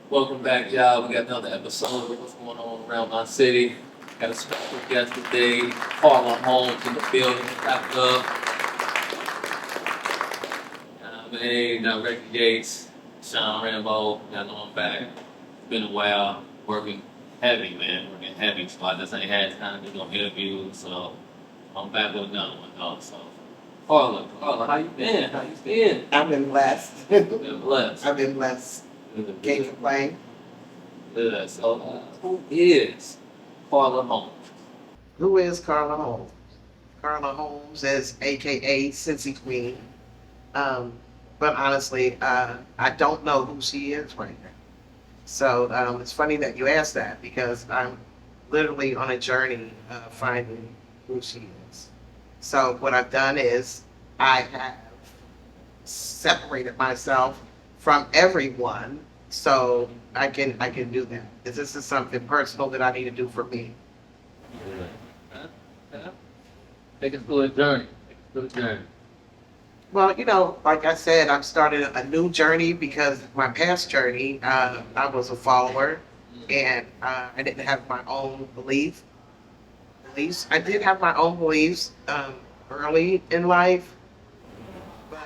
Welcome back, y'all. We got another episode of what's going on around my city. Got a special guest today, Carla Holmes in the building. Wrapped up. Got Ricky Gates, Sean Rambo. Y'all know I'm back. It's been a while working heavy, man. Working heavy. So I just ain't had time to do no interviews. So I'm back with another one, also. Carla, how you been? How you been? I've been blessed. Been blessed. I've been blessed. Can't complain. Good. So, who is Carla Holmes? Who is Carla Holmes? Carla Holmes is AKA Cincy-Queen. Um, but honestly, I don't know who she is right now. So it's funny that you asked that because I'm literally on a journey finding who she is. So what I've done is I have separated myself from everyone so I can do that. This is something personal that I need to do for me. Good. Huh? Take us through a journey. Take us through a journey. Well, like I said, I'm starting a new journey because my past journey, I was a follower and I didn't have my own beliefs. I did have my own beliefs early in life, but,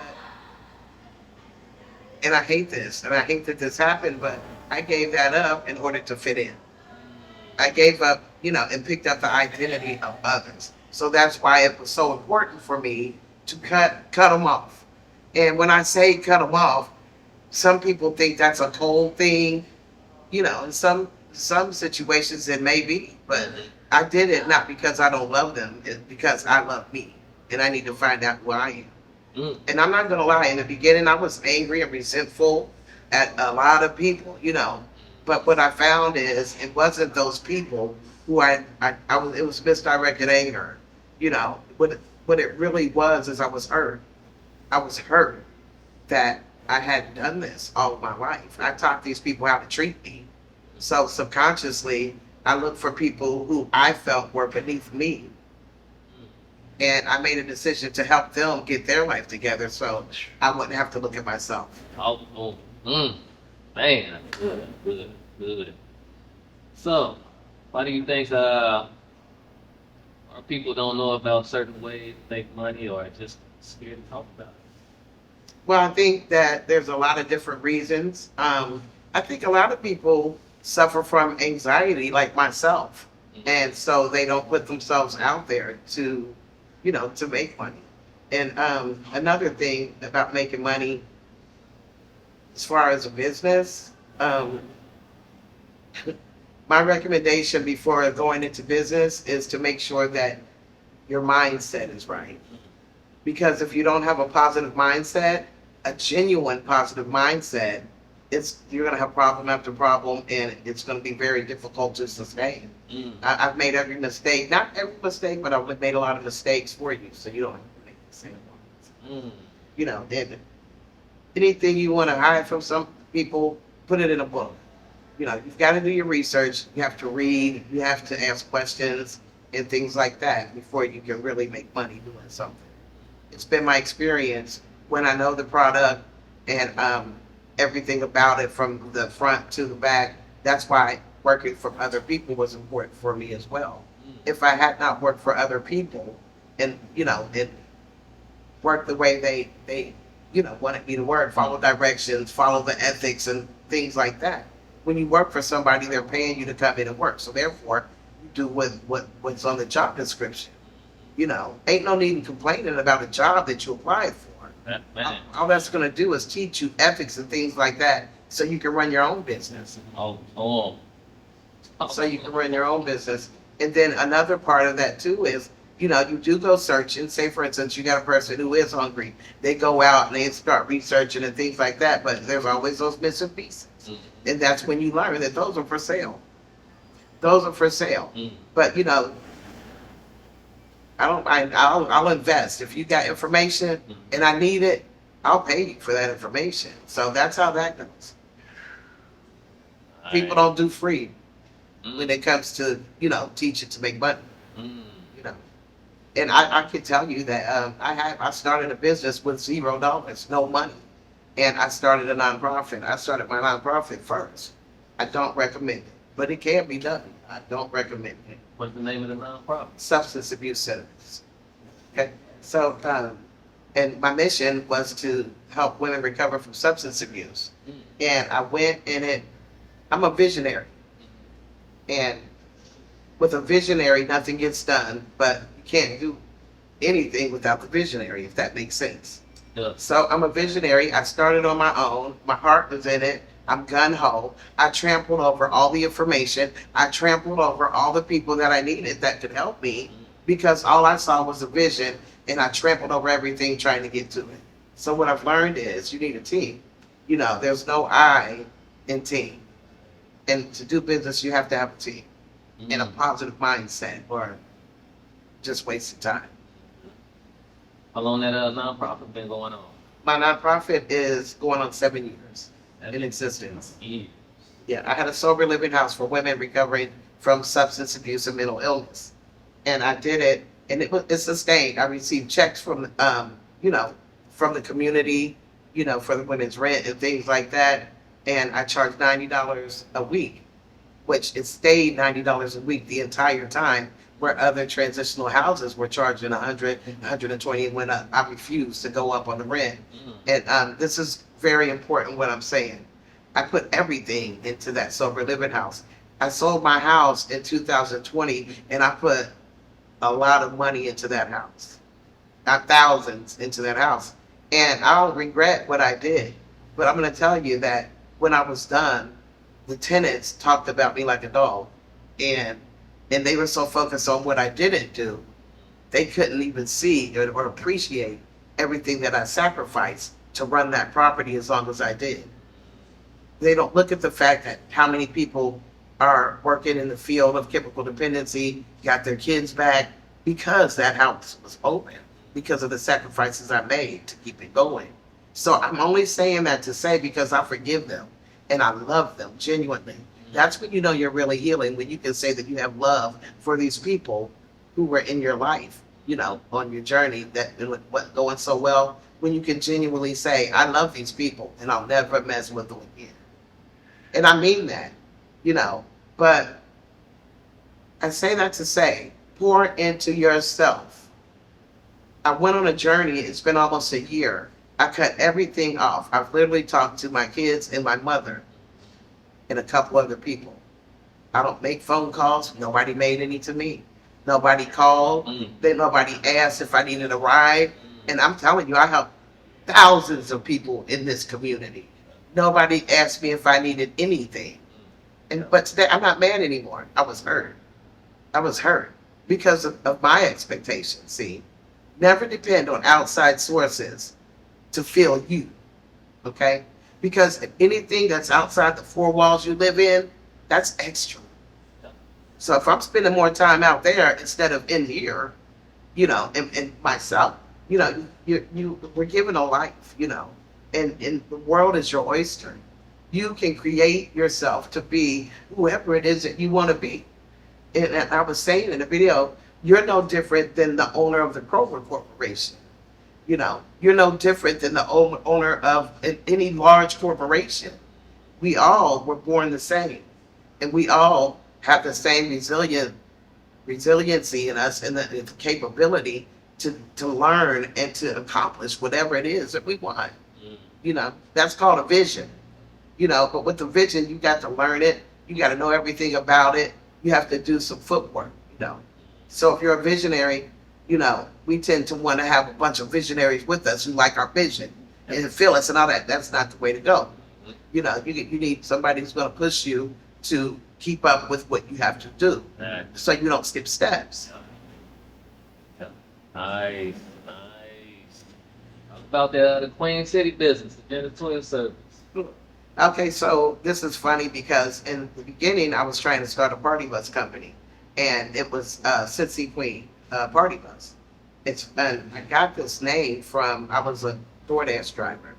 and I hate this, and I hate that this happened, but I gave that up in order to fit in. I gave up, and picked up the identity of others. So that's why it was so important for me to cut them off. And when I say cut them off, some people think that's a cold thing. In some situations it may be, but I did it not because I don't love them, it's because I love me, and I need to find out who I am. And I'm not gonna lie, in the beginning I was angry and resentful at a lot of people. But what I found is it wasn't those people who I was. It was misdirected anger. What it really was is I was hurt. I was hurt that I had done this all of my life. I taught these people how to treat me. So subconsciously, I looked for people who I felt were beneath me. And I made a decision to help them get their life together so I wouldn't have to look at myself. Oh, man. Good. So, why do you think our people don't know about certain ways to make money or are just scared to talk about it? Well, I think that there's a lot of different reasons. I think a lot of people suffer from anxiety, like myself, and so they don't put themselves out there to make money. And another thing about making money, as far as a business, my recommendation before going into business is to make sure that your mindset is right. Because if you don't have a positive mindset, a genuine positive mindset, you're going to have problem after problem, and it's going to be very difficult to sustain. I've made every mistake, not every mistake, but I've made a lot of mistakes for you, so you don't have to make the same ones. And anything you want to hide from some people, put it in a book. You've got to do your research. You have to read. You have to ask questions and things like that before you can really make money doing something. It's been my experience when I know the product and everything about it from the front to the back. That's why working for other people was important for me as well. If I had not worked for other people and worked the way they wanted me to work, follow directions, follow the ethics and things like that. When you work for somebody, they're paying you to come in and work. So therefore, you do what's on the job description. Ain't no need in complaining about a job that you applied for. All that's going to do is teach you ethics and things like that so you can run your own business. So you can run your own business. And then another part of that too is, you do go searching. Say, for instance, you got a person who is hungry. They go out and they start researching and things like that, but there's always those missing pieces. And that's when you learn that those are for sale. Those are for sale. But, I'll invest. If you got information and I need it, I'll pay you for that information. So that's how that goes. People don't do free when it comes to, teaching to make money. You know, and I can tell you that I started a business with $0, no money, and I started a nonprofit. I started my nonprofit first, I don't recommend it, but it can be done. I don't recommend it. What's the name of the nonprofit? Substance abuse centers. Okay, so and my mission was to help women recover from substance abuse, and I went in it. I'm a visionary, and with a visionary, nothing gets done. But you can't do anything without the visionary, if that makes sense. Yeah. So I'm a visionary. I started on my own. My heart was in it. I'm gun ho. I trampled over all the information. I trampled over all the people that I needed that could help me because all I saw was a vision and I trampled over everything trying to get to it. So what I've learned is you need a team. You know, there's no I in team. And to do business, you have to have a team and a positive mindset or just wasting time. How long that nonprofit been going on? My nonprofit is going on 7 years in existence. Years. Yeah, I had a sober living house for women recovering from substance abuse and mental illness, and I did it, and it's sustained. I received checks from, you know, from the community, you know, for the women's rent and things like that, and I charged $90 a week, which it stayed $90 a week the entire time, where other transitional houses were charging 100, 120 and went up. I refused to go up on the rent. And this is very important what I'm saying. I put everything into that sober living house. I sold my house in 2020 and I put a lot of money into that house. Not thousands into that house. And I don't regret what I did. But I'm gonna tell you that when I was done, the tenants talked about me like a dog. And they were so focused on what I didn't do, they couldn't even see or appreciate everything that I sacrificed to run that property as long as I did. They don't look at the fact that how many people are working in the field of chemical dependency, got their kids back because that house was open, because of the sacrifices I made to keep it going. So I'm only saying that to say because I forgive them and I love them genuinely. That's when you know you're really healing, when you can say that you have love for these people who were in your life, you know, on your journey that what going so well, when you can genuinely say, I love these people and I'll never mess with them again. And I mean that, you know, but I say that to say, pour into yourself. I went on a journey, it's been almost a year. I cut everything off. I've literally talked to my kids and my mother and a couple other people. I don't make phone calls. Nobody made any to me. Nobody called. Then nobody asked if I needed a ride. And I'm telling you, I help thousands of people in this community. Nobody asked me if I needed anything. But today I'm not mad anymore. I was hurt. I was hurt because of my expectations. See, never depend on outside sources to fill you. Okay? Because anything that's outside the four walls you live in, that's extra. So if I'm spending more time out there instead of in here, you know, and myself, you know, we're given a life, you know, and the world is your oyster. You can create yourself to be whoever it is that you want to be. And I was saying in the video, you're no different than the owner of the Kroger Corporation. You know, you're no different than the owner of any large corporation. We all were born the same, and we all have the same resiliency in us and the capability to learn and to accomplish whatever it is that we want. You know, that's called a vision. You know, but with the vision, you got to learn it. You got to know everything about it. You have to do some footwork, you know. So if you're a visionary, you know, we tend to want to have a bunch of visionaries with us who like our vision and feel us and all that. That's not the way to go. You know, you need somebody who's going to push you to keep up with what you have to do, so you don't skip steps. Nice. Talk about the Queen City business, the janitorial service. Okay, so this is funny because in the beginning I was trying to start a party bus company, and it was Cincy-Queen party bus. I got this name from, I was a DoorDash driver,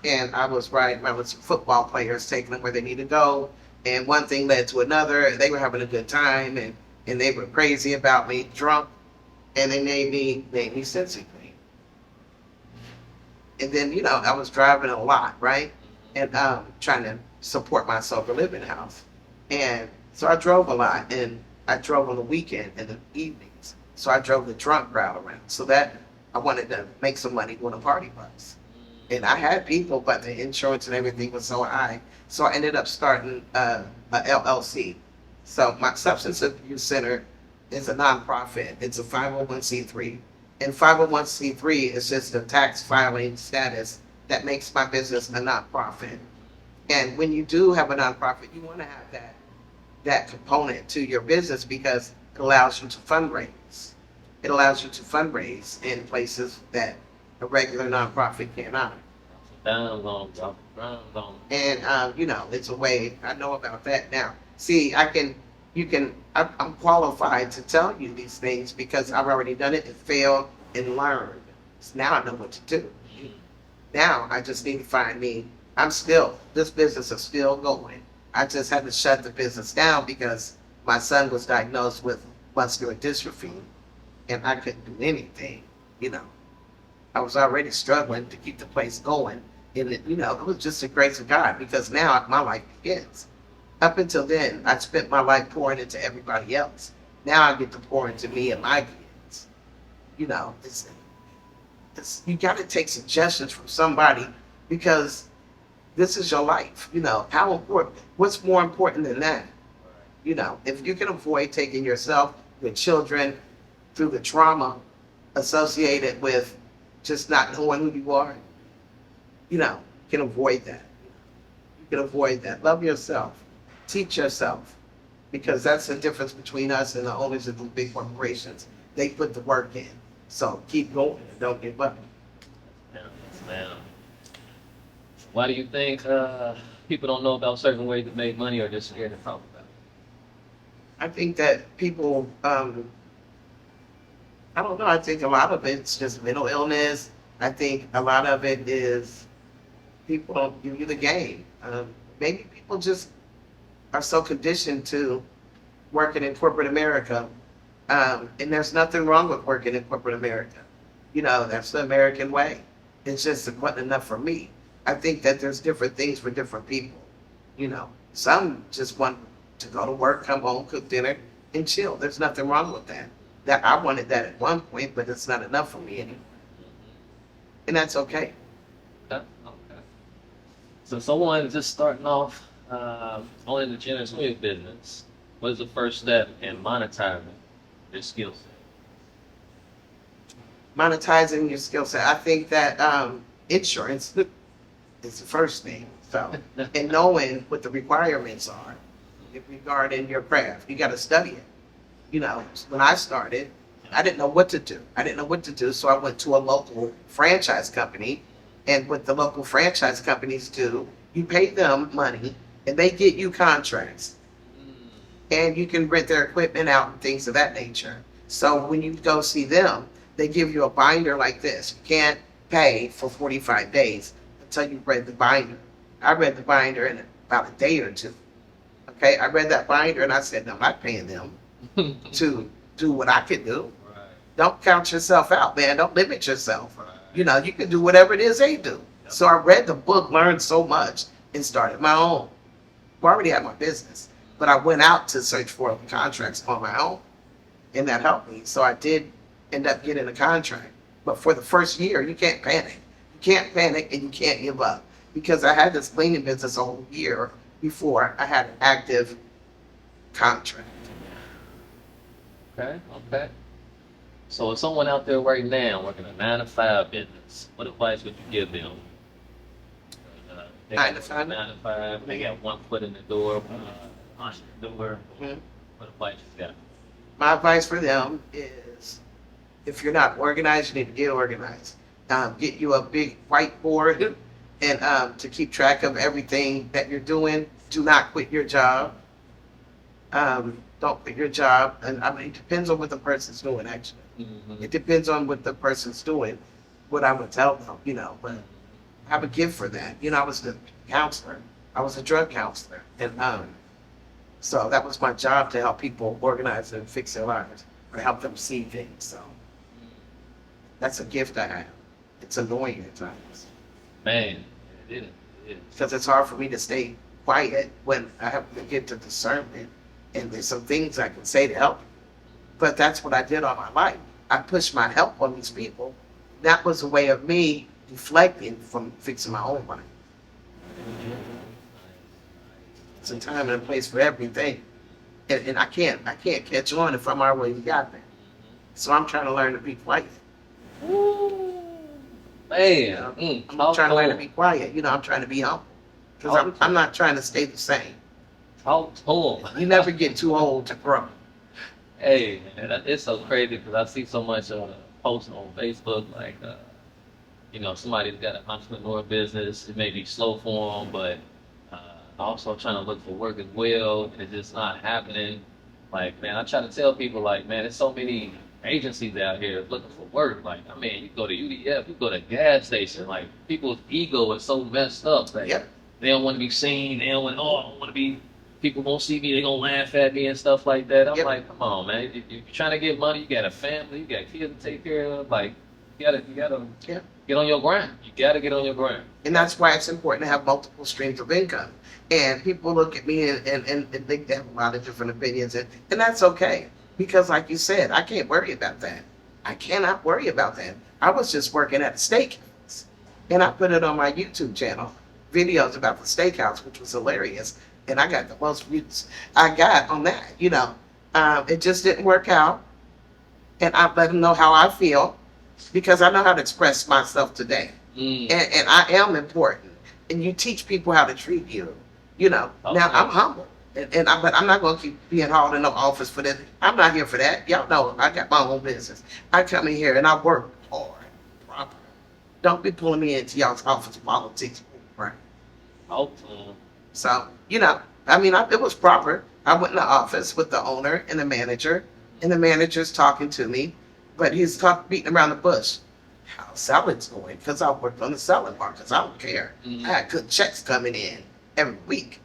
and I was football players taking them where they need to go, and one thing led to another, and they were having a good time, and they were crazy about me, drunk, and they named me Cincy-Queen. And then, you know, I was driving a lot, right? And trying to support my sober living house. And so I drove a lot, and I drove on the weekend and the evenings. So I drove the drunk crowd around. So that I wanted to make some money on a party bus. And I had people, but the insurance and everything was so high. So I ended up starting a LLC. So my substance abuse center is a nonprofit. It's a 501c3. And 501c3 is just a tax filing status that makes my business a nonprofit. And when you do have a nonprofit, you want to have that component to your business because it allows you to fundraise. It allows you to fundraise in places that a regular nonprofit cannot. Down on them, down on And you know, it's a way I know about that now. See, I'm qualified to tell you these things because I've already done it and failed and learned. So now I know what to do. Now I just need to find me. This business is still going. I just had to shut the business down because my son was diagnosed with muscular dystrophy and I couldn't do anything, you know. I was already struggling to keep the place going. And it was just the grace of God because now my life begins. Up until then, I spent my life pouring into everybody else. Now I get to pour into me and my kids. You know, you got to take suggestions from somebody because this is your life. You know, what's more important than that? You know, if you can avoid taking yourself, your children, through the trauma associated with just not knowing who you are, you know, you can avoid that. You can avoid that. Love yourself. Teach yourself. Because that's the difference between us and the owners of the big corporations. They put the work in. So keep going and don't give up. Yes, ma'am. Why do you think people don't know about certain ways to make money or just scared to talk about it? I think that people, I don't know, I think a lot of it's just mental illness. I think a lot of it is people don't give you the game. Maybe people just are so conditioned to working in corporate America. And there's nothing wrong with working in corporate America. You know, that's the American way. It's just it wasn't enough for me. I think that there's different things for different people. You know, some just want to go to work, come home, cook dinner, and chill. There's nothing wrong with that. That I wanted that at one point, but it's not enough for me anymore. And that's okay. Okay. So someone just starting off only the Cincy-Queen business, what is the first step in monetizing their skill set? Monetizing your skill set. I think that insurance is the first thing. So, and knowing what the requirements are regarding your craft, you got to study it. You know, when I started, I didn't know what to do. So I went to a local franchise company. And what the local franchise companies do, you pay them money and they get you contracts. And you can rent their equipment out and things of that nature. So when you go see them, they give you a binder like this. You can't pay for 45 days until you read the binder. I read the binder in about a day or two. Okay, I read that binder and I said, no, I'm not paying them to do what I can do. Right. Don't count yourself out, man. Don't limit yourself. Right. You know, you can do whatever it is they do. Yep. So I read the book, learned so much, and started my own. I already had my business, but I went out to search for contracts on my own, and that helped me. So I did end up getting a contract. But for the first year, you can't panic. You can't panic and you can't give up. Because I had this cleaning business a whole year before I had an active contract. Okay. So if someone out there right now working a 9-to-5 business, what advice would you give them? They 9 to 5? 9 to 5. They got one foot in the door, entrepreneur. Mhm. What advice you got? My advice for them is, if you're not organized, you need to get organized. Get you a big whiteboard and to keep track of everything that you're doing. Do not quit your job. Don't quit your job. And I mean, it depends on what the person's doing, actually. Mm-hmm. It depends on what the person's doing, what I would tell them, you know. But I have a gift for that. You know, I was a counselor. I was a drug counselor. And so that was my job, to help people organize and fix their lives, or help them see things. So that's a gift I have. It's annoying at times. Man, it is. Because it's hard for me to stay quiet when I have to get to discernment, and there's some things I can say to help. But that's what I did all my life. I pushed my help on these people. That was a way of me deflecting from fixing my own life. It's a time and a place for everything. And I can't catch on if I'm already got there. So I'm trying to learn to be quiet. Ooh, You man. know? I'm Talk trying to learn to to be quiet. I'm trying to be humble. Because I'm not trying to stay the same. talk to him. You never get too old to grow. Hey, man, it's so crazy because I see so much posts on Facebook like, somebody's got an entrepreneur business. It may be slow for them, but also trying to look for work as well, and it's just not happening. Like, man, I try to tell people, like, man, there's so many agencies out here looking for work. Like, I mean, you go to UDF, you go to gas station. Like, people's ego is so messed up. Like, Yep. they don't want to be seen. They don't want, oh, I don't want to be. People won't see me. They gonna laugh at me and stuff like that. I'm Yep. like, come on, man. If you're trying to get money, you got a family, you got kids to take care of. Like, you gotta Yeah. get on your grind. You gotta get on your grind. And that's why it's important to have multiple streams of income. And people look at me and think they have a lot of different opinions. And that's okay. Because like you said, I can't worry about that. I cannot worry about that. I was just working at a steakhouse. And I put it on my YouTube channel, videos about the steakhouse, which was hilarious. And I got the most views I got on that. It just didn't work out. And I let them know how I feel because I know how to express myself today. And I am important. And you teach people how to treat you. Now I'm humble. But I'm not going to keep being hauled in no office for that. I'm not here for that. Y'all know I got my own business. I come in here and I work hard, proper. Don't be pulling me into y'all's office politics. Right. So, it was proper. I went in the office with the owner and the manager, and the manager's talking to me, but he's beating around the bush. How salads going? Because I worked on the salad bar, because I don't care. I had good checks coming in every week.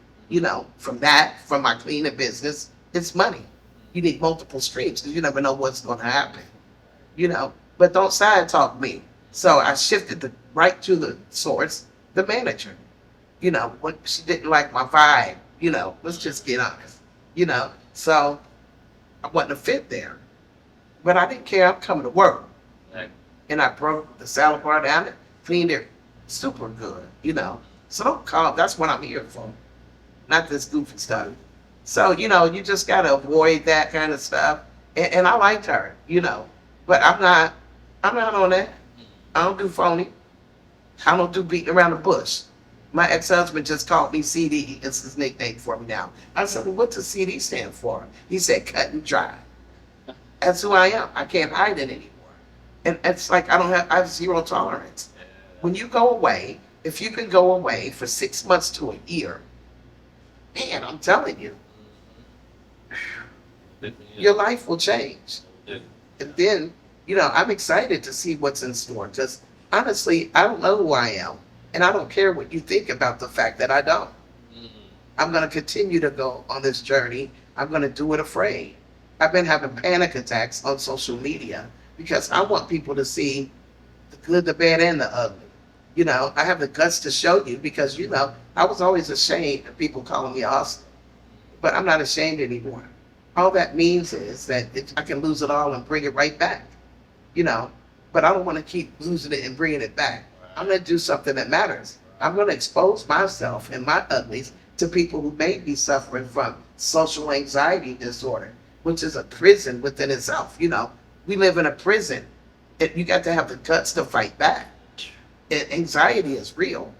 From my cleaning business, it's money. You need multiple streams because you never know what's going to happen. But don't side talk me. So I shifted right to the source, the manager. When she didn't like my vibe, let's just get honest. So I wasn't a fit there. But I didn't care. I'm coming to work. Right. And I broke the salad bar down and cleaned it super good, So don't call. That's what I'm here for. Not this goofy stuff. So, you just got to avoid that kind of stuff. And I liked her, But I'm not on that. I don't do phony. I don't do beating around the bush. My ex-husband just called me CD. It's his nickname for me now. I said, well, what's the CD stand for? He said, cut and dry. That's who I am. I can't hide it anymore. And it's like I have zero tolerance. When you go away, if you can go away for 6 months to a year, man, I'm telling you, your life will change. And then, I'm excited to see what's in store. Because honestly, I don't know who I am. And I don't care what you think about the fact that I don't. I'm going to continue to go on this journey. I'm going to do it afraid. I've been having panic attacks on social media because I want people to see the good, the bad, and the ugly. I have the guts to show you because, I was always ashamed of people calling me a hustler. But I'm not ashamed anymore. All that means is that I can lose it all and bring it right back. But I don't want to keep losing it and bringing it back. I'm going to do something that matters. I'm going to expose myself and my uglies to people who may be suffering from social anxiety disorder, which is a prison within itself. We live in a prison. And you got to have the guts to fight back. And anxiety is real.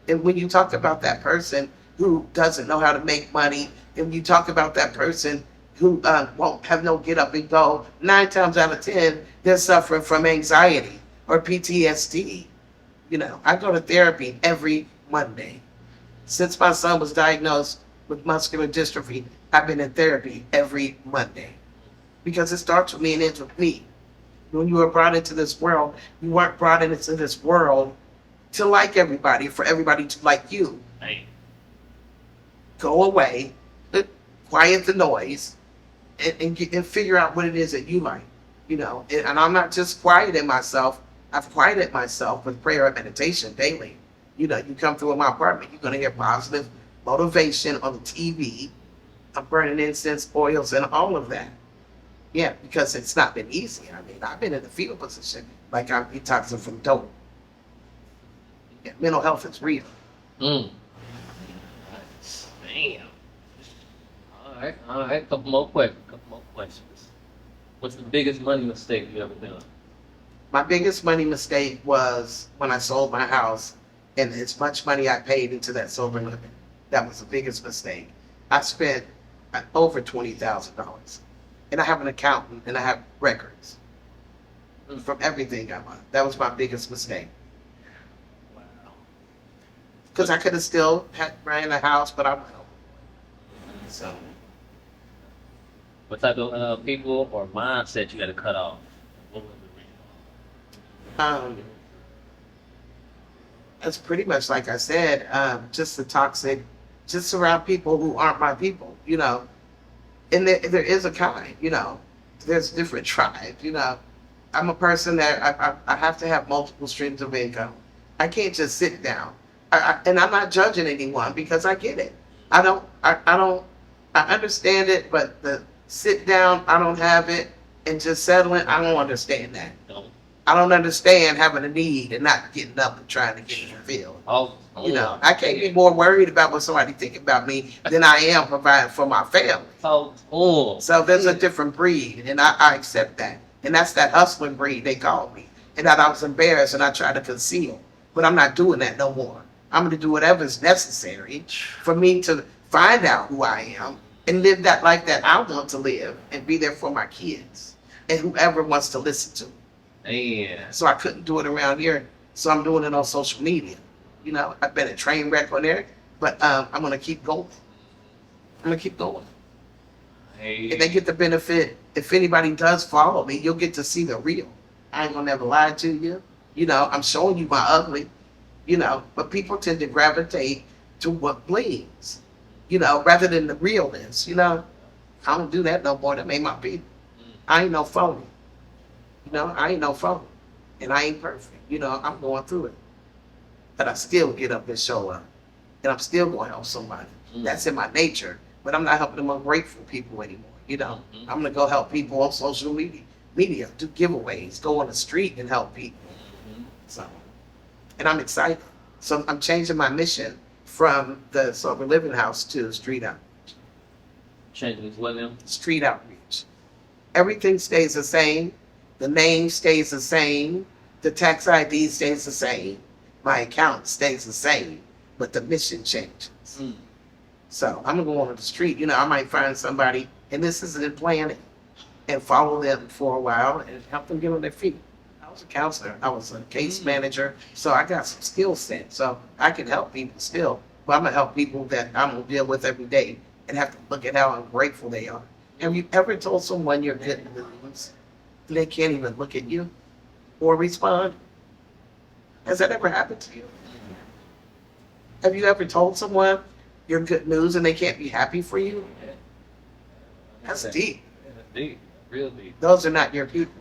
And when you talk about that person who doesn't know how to make money, and you talk about that person who won't have no get up and go, 9 times out of 10, they're suffering from anxiety or PTSD. I go to therapy every Monday. Since my son was diagnosed with muscular dystrophy, I've been in therapy every Monday. Because it starts with me and ends with me. When you were brought into this world, you weren't brought into this world to like everybody, for everybody to like you. Right. Go away, quiet the noise, and figure out what it is that you like. And I'm not just quieting myself. I've quieted myself with prayer and meditation daily. You come through in my apartment, you're going to hear positive motivation on the TV. I'm burning incense, oils, and all of that. Yeah, because it's not been easy. I mean, I've been in the fetal position, like I'm detoxing from dope. Yeah, mental health is real. Mm. Damn. All right. Couple more questions. What's the biggest money mistake you ever done? My biggest money mistake was when I sold my house and as much money I paid into that sober living. That was the biggest mistake. I spent over $20,000. And I have an accountant and I have records from everything I bought. That was my biggest mistake. Wow. Because I could have still ran a house, but I went over. So, What type of people or mindset you got to cut off? What was the reason? um, that's pretty much like I said, just the toxic, just around people who aren't my people, you know. And there is a kind, you know. There's different tribes, you know. I'm a person that I have to have multiple streams of income. I can't just sit down. And I'm not judging anyone because I get it. I understand it, but the sit down, I don't have it, and just settling, I don't understand that. No. I don't understand having a need and not getting up and trying to get it fulfilled. Oh, You know, I can't be more worried about what somebody think about me than I am providing for my family. So there's a different breed, and I accept that. And that's that hustling breed they call me. And that I was embarrassed and I tried to conceal. But I'm not doing that no more. I'm going to do whatever's necessary for me to find out who I am and live that life that I want to live and be there for my kids and whoever wants to listen to me. Man. So I couldn't do it around here. So I'm doing it on social media. You know, I've been a train wreck on there, but I'm going to keep going. I'm going to keep going. Hey. And they get the benefit. If anybody does follow me, you'll get to see the real. I ain't going to never lie to you. You know, I'm showing you my ugly, you know, but people tend to gravitate to what blings, you know, rather than the realness, you know. I don't do that no more. That made my people. I ain't no phony. You know, I ain't no phony. And I ain't perfect. You know, I'm going through it. But I still get up and show up. And I'm still going to help somebody. That's in my nature. But I'm not helping them ungrateful people anymore. You know, I'm going to go help people on social media, do giveaways, go on the street and help people. So, and I'm excited. So I'm changing my mission from the sober living house to street outreach. Changing what now? Street outreach. Everything stays the same. The name stays the same. The tax ID stays the same. My account stays the same, but the mission changes. So I'm gonna go on the street. You know, I might find somebody, and this isn't planning, and follow them for a while and help them get on their feet. I was a counselor. I was a case manager, so I got some skill set. So I can help people still, but I'm gonna help people that I'm gonna deal with every day and have to look at how ungrateful they are. Have you ever told someone you're good news and they can't even look at you or respond? Has that ever happened to you? Have you ever told someone you're good news and they can't be happy for you? That's deep. That's deep. Real deep. Those are not your people.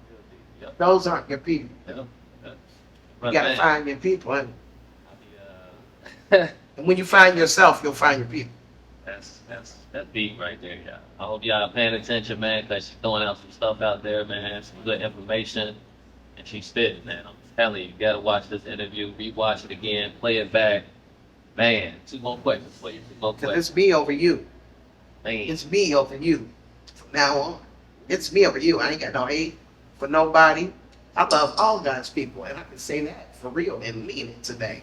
Real deep. Yep. Those aren't your people. Yep. You gotta find your people. And Uh, when you find yourself, you'll find your people. that's deep right there, yeah. I hope y'all paying attention, man, because she's throwing out some stuff out there, man, some good information, and she's spitting, man. I'm telling you, you gotta watch this interview, rewatch it again, play it back. Man, 2 more questions for you. 2 more Cause questions. it's me over you. Man. It's me over you. From now on, it's me over you. I ain't got no hate for nobody. I love all God's people, and I can say that for real and mean it today.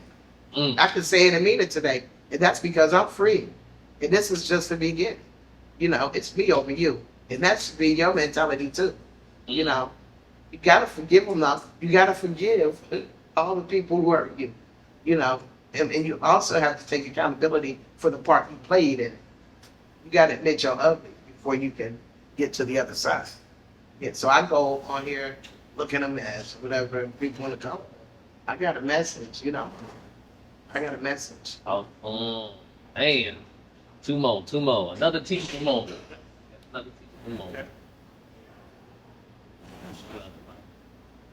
I can say it and mean it today, and that's because I'm free. And this is just the beginning. You know, it's me over you, and that should be your mentality too. You know, you gotta forgive enough. You gotta forgive all the people who hurt you. You know, and you also have to take accountability for the part you played in it. You gotta admit you're ugly before you can get to the other side. Yeah, so I go on here looking a mess, whatever people want to call it. I got a message, you know. I got a message. Oh, man. 2 more. Another teachable moment. Another teachable moment.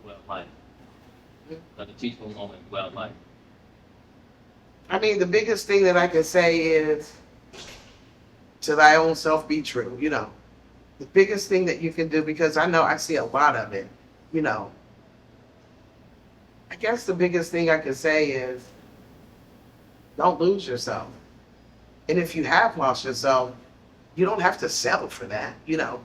Well, life. Another teachable moment. Well, life. I mean, the biggest thing that I can say is to thy own self be true, you know. The biggest thing that you can do, because I know I see a lot of it, you know. I guess the biggest thing I can say is don't lose yourself. And if you have lost yourself, you don't have to settle for that, you know.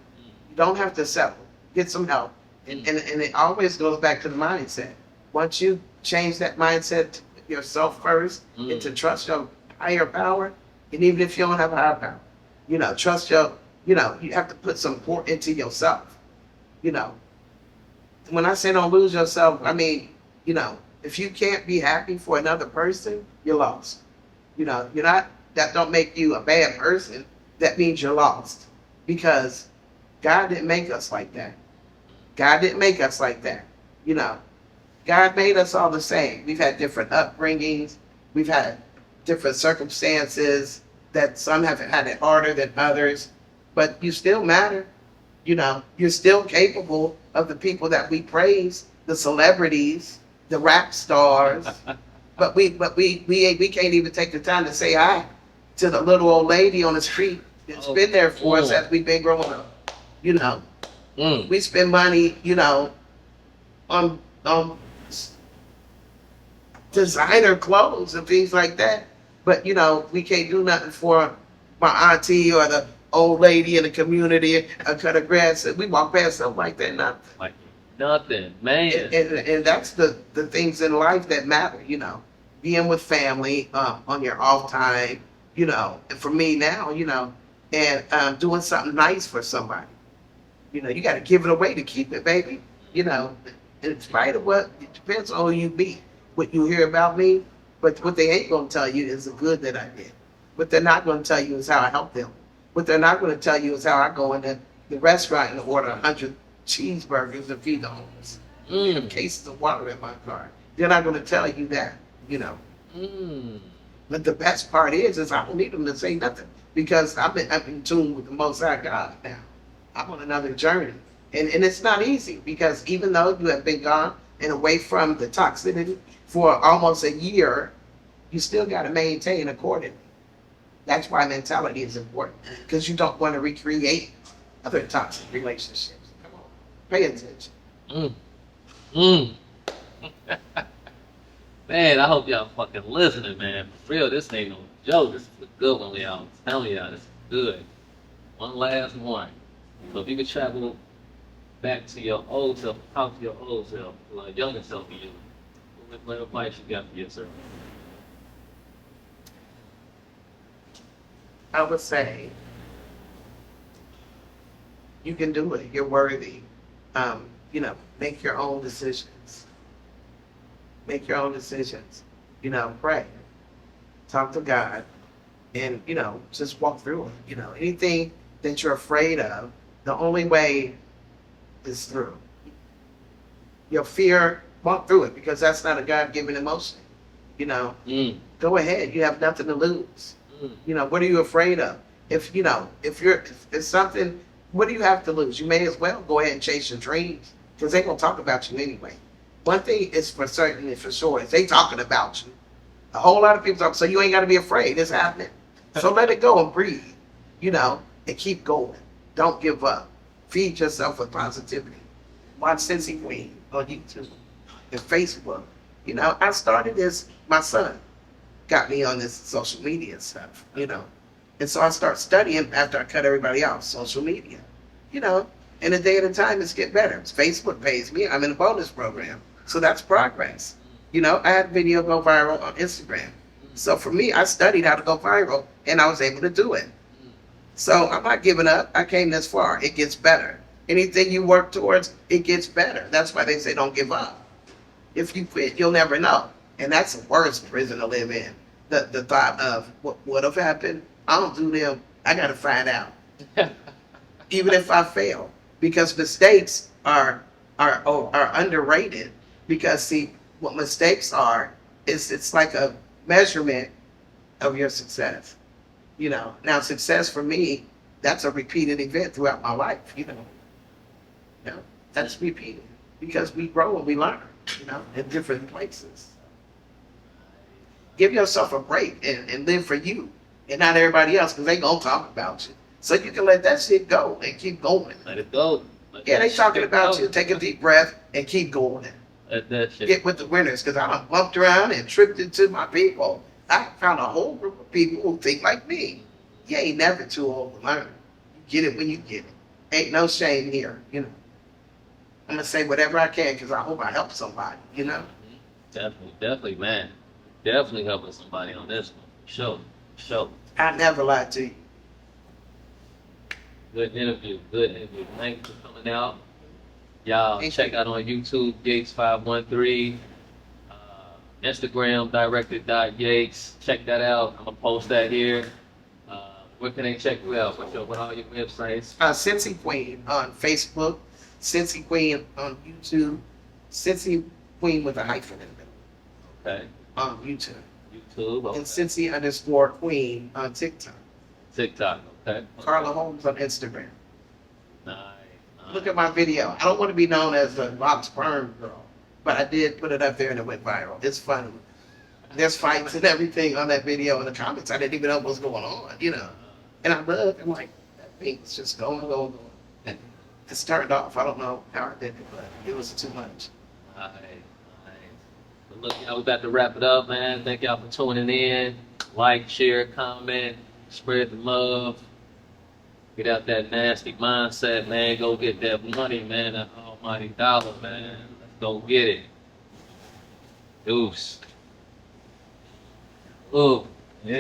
You don't have to settle. Get some help. And it always goes back to the mindset. Once you change that mindset to put yourself first and to trust your higher power, and even if you don't have a higher power, you know, trust your, you know, you have to put some more into yourself, you know. When I say don't lose yourself, I mean, you know, if you can't be happy for another person, you're lost. You know, you're not, that don't make you a bad person. That means you're lost. Because God didn't make us like that. God didn't make us like that. You know, God made us all the same. We've had different upbringings. We've had different circumstances that some have had it harder than others. But you still matter. You know, you're still capable of the people that we praise, the celebrities, the rap stars. But we can't even take the time to say hi to the little old lady on the street that's been there for us as we've been growing up. You know, we spend money, you know, on designer clothes and things like that. But you know, we can't do nothing for my auntie or the old lady in the community, a cut of grass. We walk past something like that, nothing. Like nothing, man. And that's the things in life that matter, you know. Being with family on your off time, you know. And for me now, you know, and doing something nice for somebody. You know, you got to give it away to keep it, baby. You know, in spite of what, it depends on who you be, what you hear about me. But what they ain't going to tell you is the good that I did. What they're not going to tell you is how I helped them. What they're not going to tell you is how I go into the restaurant and order 100 cheeseburgers and feed the homeless. Have cases of water in my car. They're not going to tell you that, you know. But the best part is I don't need them to say nothing because I'm in tune with the Most High God now. I'm on another journey. And it's not easy because even though you have been gone and away from the toxicity for almost a year, you still got to maintain accordingly. That's why mentality is important because you don't want to recreate other toxic relationships. Come on, pay attention. Man, I hope y'all fucking listening, man. For real, this ain't no joke. This is a good one, y'all. I'm telling y'all, this is good. One last one. So if you could travel back to your old self, talk to your old self, like younger self of you, what advice you got for yourself? I would say you can do it. You're worthy. You know, make your own decisions. Make your own decisions. You know, pray. Talk to God. And, you know, just walk through it. You know, anything that you're afraid of, the only way is through. Your fear, walk through it because that's not a God-given emotion. You know, go ahead. You have nothing to lose. You know, what are you afraid of? If, you know, if something, what do you have to lose? You may as well go ahead and chase your dreams because they're going to talk about you anyway. One thing is for certain and for sure is they talking about you. A whole lot of people talk, so you ain't got to be afraid. It's happening. So let it go and breathe, you know, and keep going. Don't give up. Feed yourself with positivity. Watch Cincy-Queen on YouTube and Facebook. You know, I started this, my son got me on this social media stuff, you know. And so I start studying after I cut everybody off, social media, you know. And a day at a time, it's get better. Facebook pays me. I'm in a bonus program. So that's progress. You know, I had a video go viral on Instagram. So for me, I studied how to go viral, and I was able to do it. So I'm not giving up. I came this far. It gets better. Anything you work towards, it gets better. That's why they say don't give up. If you quit, you'll never know. And that's the worst prison to live in. The thought of what would have happened. I don't do them. I got to find out. Even if I fail. Because mistakes are underrated. Because see, what mistakes are, is it's like a measurement of your success. You know, now success for me, that's a repeated event throughout my life, you know. You know, that's repeated. Because we grow and we learn, you know, in different places. Give yourself a break and live for you and not everybody else because they gonna talk about you. So you can let that shit go and keep going. Let it go. Yeah, they talking about you. Take a deep breath and keep going. Let that shit. Get with the winners because I done bumped around and tripped into my people. I found a whole group of people who think like me. You ain't never too old to learn. You get it when you get it. Ain't no shame here, you know. I'm gonna say whatever I can because I hope I help somebody, you know. Definitely, man. Definitely helping somebody on this one. Sure. I never lied to you. Good interview. Thank you for coming out. Y'all check out on YouTube, Yates513. Instagram, directed.yates. Check that out. I'm gonna post that here. Where can they check you out? What are your websites? Cincy-Queen on Facebook, Cincy-Queen on YouTube, Cincy-Queen with a hyphen in it. Okay. On YouTube. Okay. And Cincy_Queen on TikTok. Okay. Carla Holmes on Instagram. Nice. Look at my video. I don't want to be known as the rock sperm girl, but I did put it up there and it went viral. It's funny. There's fights and everything on that video in the comments. I didn't even know what was going on, you know. And I looked, I'm like, that thing's just going. And it's turned off. I don't know how I did it, but it was too much. All right. But look, y'all, we about to wrap it up, man. Thank y'all for tuning in. Like, share, comment, spread the love. Get out that nasty mindset, man. Go get that money, man. That almighty dollar, man. Let's go get it. Deuce. Ooh. Yeah.